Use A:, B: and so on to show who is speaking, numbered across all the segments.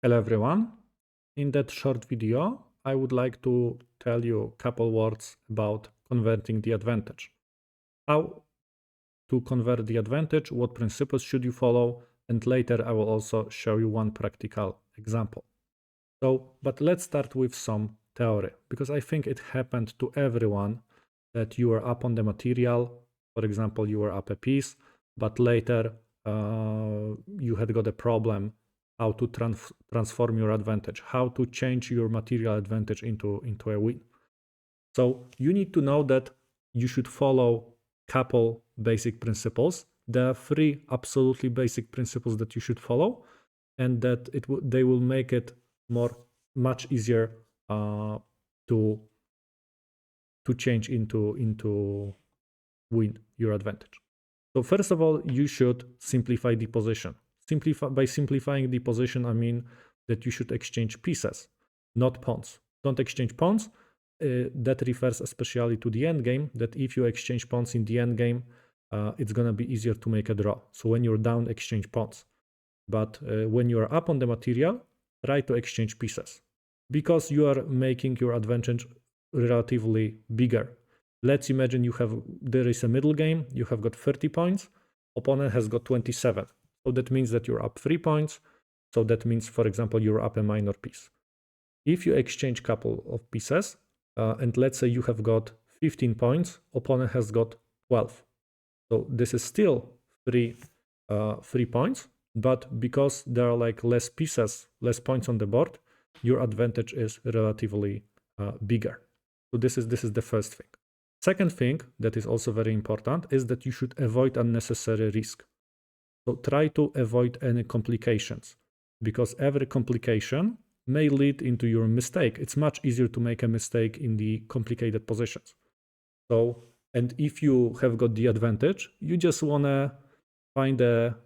A: Hello everyone. In that short video, I would like to tell you a couple words about converting the advantage. How to convert the advantage, what principles should you follow, and later I will also show you one practical example. But let's start with some theory, because I think it happened to everyone that you were up on the material. For example, you were up a piece, but later you had got a problem how to transform your advantage, how to change your material advantage into a win. So you need to know that you should follow couple basic principles. There are three absolutely basic principles that you should follow, and that they will make it much easier to change into win your advantage. So first of all, you should simplify the position. By simplifying the position, I mean that you should exchange pieces, not pawns. Don't exchange pawns. That refers especially to the endgame, that if you exchange pawns in the endgame, it's going to be easier to make a draw. So when you're down, exchange pawns. But when you're up on the material, try to exchange pieces, because you are making your advantage relatively bigger. Let's imagine there is a middle game, you have got 30 points, opponent has got 27. So that means that you're up 3 points. So that means, for example, you're up a minor piece. If you exchange couple of pieces, and let's say you have got 15 points, opponent has got 12. So this is still 3 points, but because there are like less pieces, less points on the board, your advantage is relatively bigger. So this is the first thing. Second thing that is also very important is that you should avoid unnecessary risk. So try to avoid any complications, because every complication may lead into your mistake. It's much easier to make a mistake in the complicated positions. So, and if you have got the advantage, you just want to find a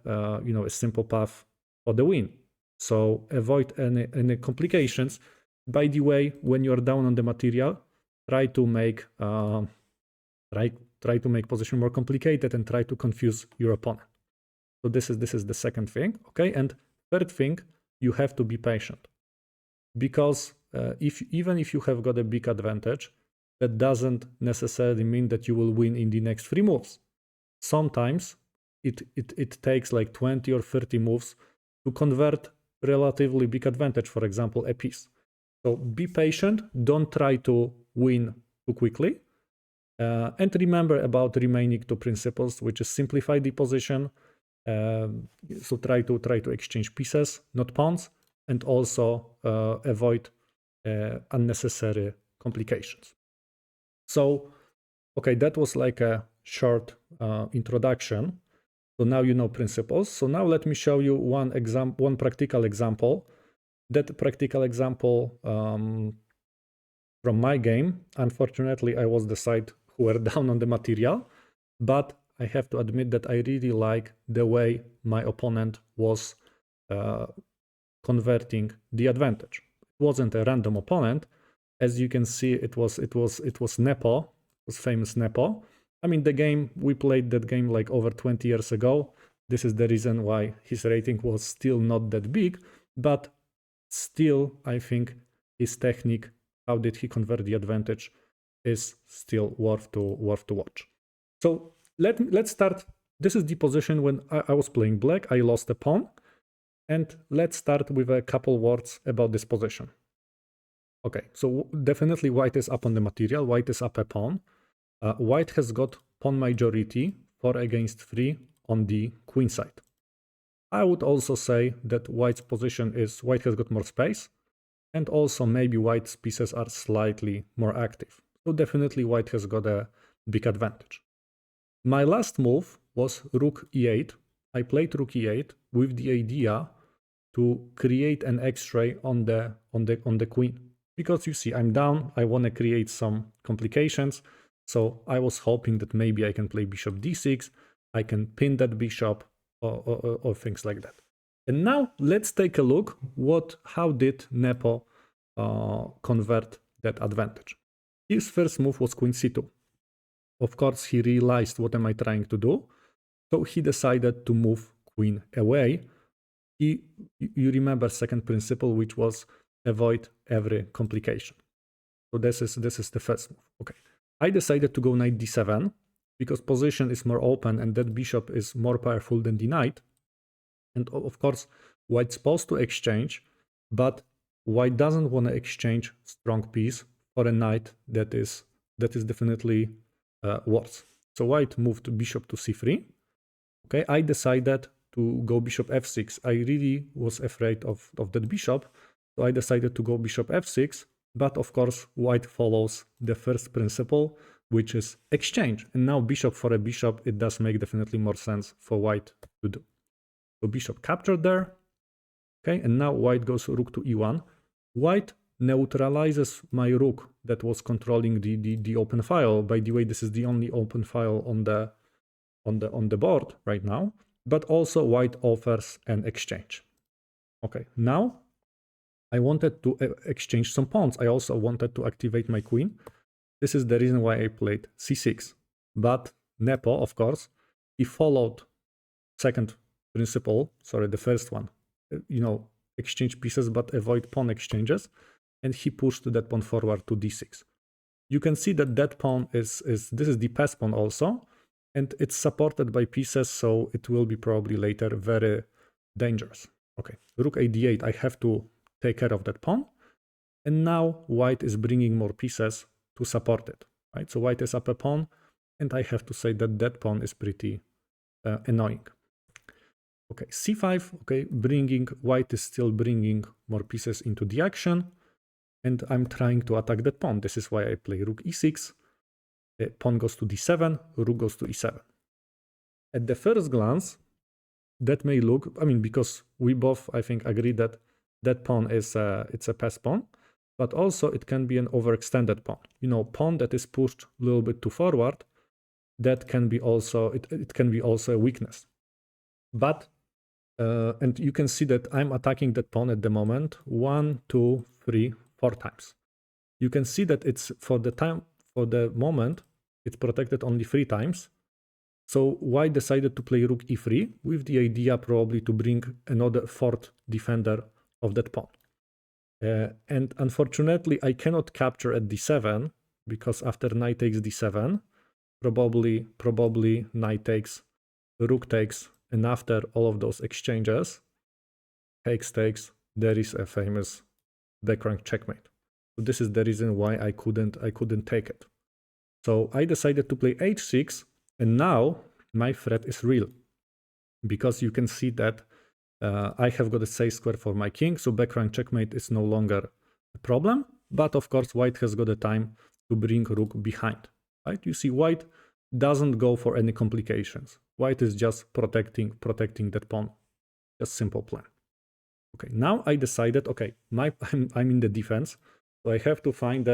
A: simple path for the win. So avoid any complications. By the way, when you're down on the material, try to make position more complicated and try to confuse your opponent. So this is the second thing, okay? And third thing, you have to be patient, because even if you have got a big advantage, that doesn't necessarily mean that you will win in the next 3 moves. Sometimes it takes like 20 or 30 moves to convert relatively big advantage, for example, a piece. So be patient, don't try to win too quickly. And remember about remaining 2 principles, which is simplify the position. So try to exchange pieces, not pawns, and also avoid unnecessary complications. So, okay, that was like a short introduction. So now you know principles. So now let me show you one practical example. That practical example from my game. Unfortunately, I was the side who were down on the material, but I have to admit that I really like the way my opponent was converting the advantage. It wasn't a random opponent. As you can see, it was Nepo, it was famous Nepo. I mean, we played that game like over 20 years ago. This is the reason why his rating was still not that big, but still, I think his technique, how did he convert the advantage, is still worth to watch. So let's start. This is the position when I was playing black. I lost a pawn. And let's start with a couple words about this position. Okay, so definitely white is up on the material. White is up a pawn. White has got pawn majority, 4 against 3 on the queen side. I would also say that white's position is white has got more space, and also maybe white's pieces are slightly more active. So definitely white has got a big advantage. My last move was rook e8. I played rook e8 with the idea to create an X-ray on the queen, because you see I'm down. I want to create some complications. So I was hoping that maybe I can play bishop d6. I can pin that bishop or things like that. And now let's take a look how did Nepo convert that advantage. His first move was queen c2. Of course, he realized what am I trying to do. So he decided to move queen away. you remember second principle, which was avoid every complication. So this is the first move. Okay, I decided to go knight d7 because position is more open and that bishop is more powerful than the knight. And of course, white's supposed to exchange, but white doesn't want to exchange strong piece for a knight that is definitely worse. So white moved bishop to c3. Okay, I decided to go bishop f6. I really was afraid of that bishop, so I decided to go bishop f6. But of course, white follows the first principle, which is exchange. And now bishop for a bishop, it does make definitely more sense for white to do. So bishop captured there. Okay, and now white goes rook to e1. White neutralizes my rook that was controlling the open file. By the way, this is the only open file on the board right now. But also white offers an exchange. Okay, now I wanted to exchange some pawns. I also wanted to activate my queen. This is the reason why I played c6. But Nepo, of course, he followed second principle, sorry, the first one, exchange pieces but avoid pawn exchanges, and he pushed that pawn forward to d6. You can see that pawn this is the pass pawn also, and it's supported by pieces, so it will be probably later very dangerous. Okay, rook a d8, I have to take care of that pawn, and now white is bringing more pieces to support it, right? So white is up a pawn, and I have to say that pawn is pretty annoying. Okay, c5, okay, white is still bringing more pieces into the action, and I'm trying to attack that pawn. This is why I play rook e6, pawn goes to d7, rook goes to e7. At the first glance, that may look, because we both, I think, agree that that pawn is it's a pass pawn, but also it can be an overextended pawn. Pawn that is pushed a little bit too forward, that can be also, it can be also a weakness. But and you can see that I'm attacking that pawn at the moment 1, 2, 3, 4 times. You can see that it's for the moment it's protected only 3 times. So white decided to play rook e3 with the idea probably to bring another fourth defender of that pawn. And unfortunately, I cannot capture at d7 because after knight takes d7, probably knight takes, rook takes, and after all of those exchanges, takes, there is a famous back rank checkmate. So this is the reason why I couldn't take it. So I decided to play h6, and now my threat is real, because you can see that I have got a safe square for my king, so back rank checkmate is no longer a problem. But of course, white has got a time to bring rook behind. Right? You see, white doesn't go for any complications. White is just protecting that pawn. Just simple plan. Okay, now I decided, okay, I'm in the defense, so I have to find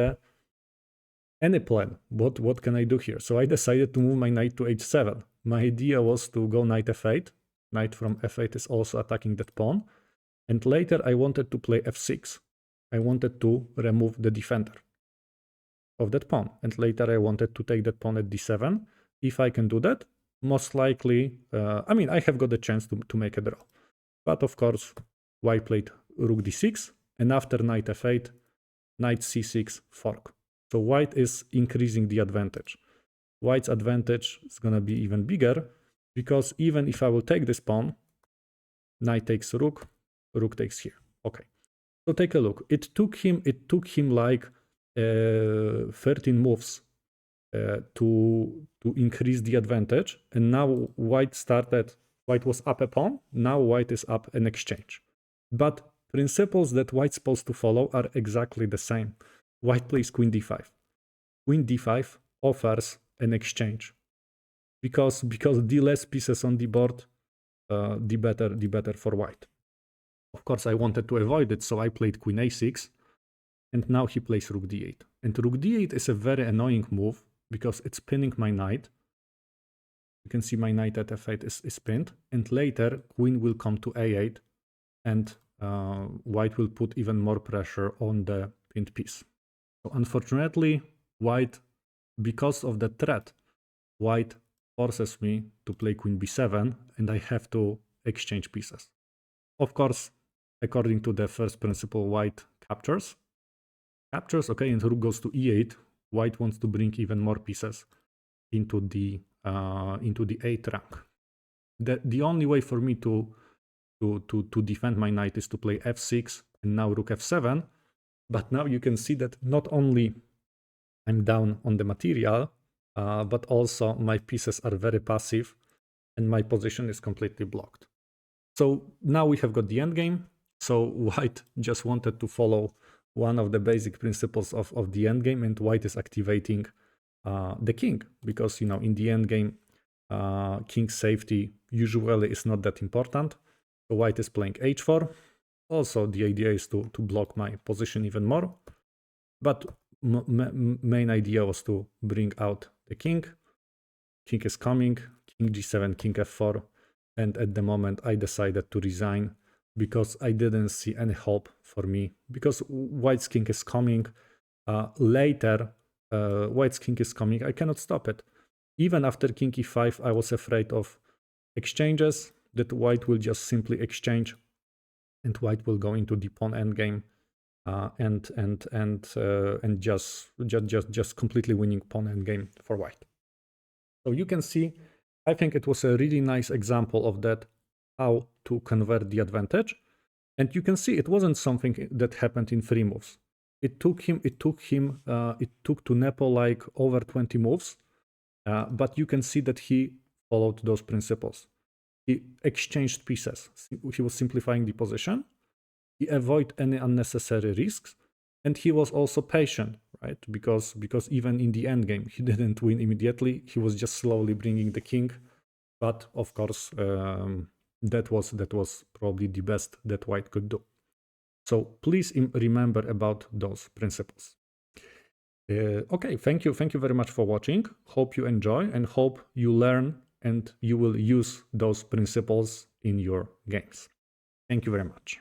A: any plan. What can I do here? So I decided to move my knight to h7. My idea was to go knight f8. Knight from f8 is also attacking that pawn. And later I wanted to play f6. I wanted to remove the defender of that pawn. And later I wanted to take that pawn at d7. If I can do that, most likely, I have got a chance to make a draw. But of course, white played rook d6, and after knight f8, knight c6, fork. So white is increasing the advantage. White's advantage is going to be even bigger, because even if I will take this pawn, knight takes rook, rook takes here. Okay, so take a look. It took him like 13 moves to increase the advantage, and now white was up a pawn, now white is up an exchange. But principles that white's supposed to follow are exactly the same. White plays queen d5. Queen d5 offers an exchange, because the less pieces on the board, the better for white. Of course, I wanted to avoid it, so I played queen a6, and now he plays rook d8. And rook d8 is a very annoying move, because it's pinning my knight. You can see my knight at f8 is pinned, and later queen will come to a8, and white will put even more pressure on the pinned piece. So unfortunately, white, because of the threat, white forces me to play queen b7, and I have to exchange pieces. Of course, according to the first principle, white captures. Okay, and rook goes to e8. White wants to bring even more pieces into the 8th rank. The only way for me to defend my knight is to play f6 and now rook f7. But now you can see that not only I'm down on the material, but also my pieces are very passive and my position is completely blocked. So now we have got the endgame. So white just wanted to follow one of the basic principles of the endgame, and white is activating the king, because in the endgame, king's safety usually is not that important. So white is playing h4. Also, the idea is to block my position even more. But main idea was to bring out the king. King is coming, king g7, king f4. And at the moment, I decided to resign because I didn't see any hope for me. Because white's king is coming. Later, white's king is coming. I cannot stop it. Even after king e5, I was afraid of exchanges, that white will just simply exchange and white will go into the pawn endgame and just completely winning pawn endgame for white. So you can see, I think it was a really nice example of that, how to convert the advantage. And you can see it wasn't something that happened in 3 moves. It took to Nepo like over 20 moves, but you can see that he followed those principles. He exchanged pieces. He was simplifying the position. He avoided any unnecessary risks, and he was also patient, right? Because even in the end game, he didn't win immediately. He was just slowly bringing the king, but of course, that was probably the best that white could do. So please remember about those principles. Okay, thank you very much for watching. Hope you enjoy and hope you learn and you will use those principles in your games. Thank you very much.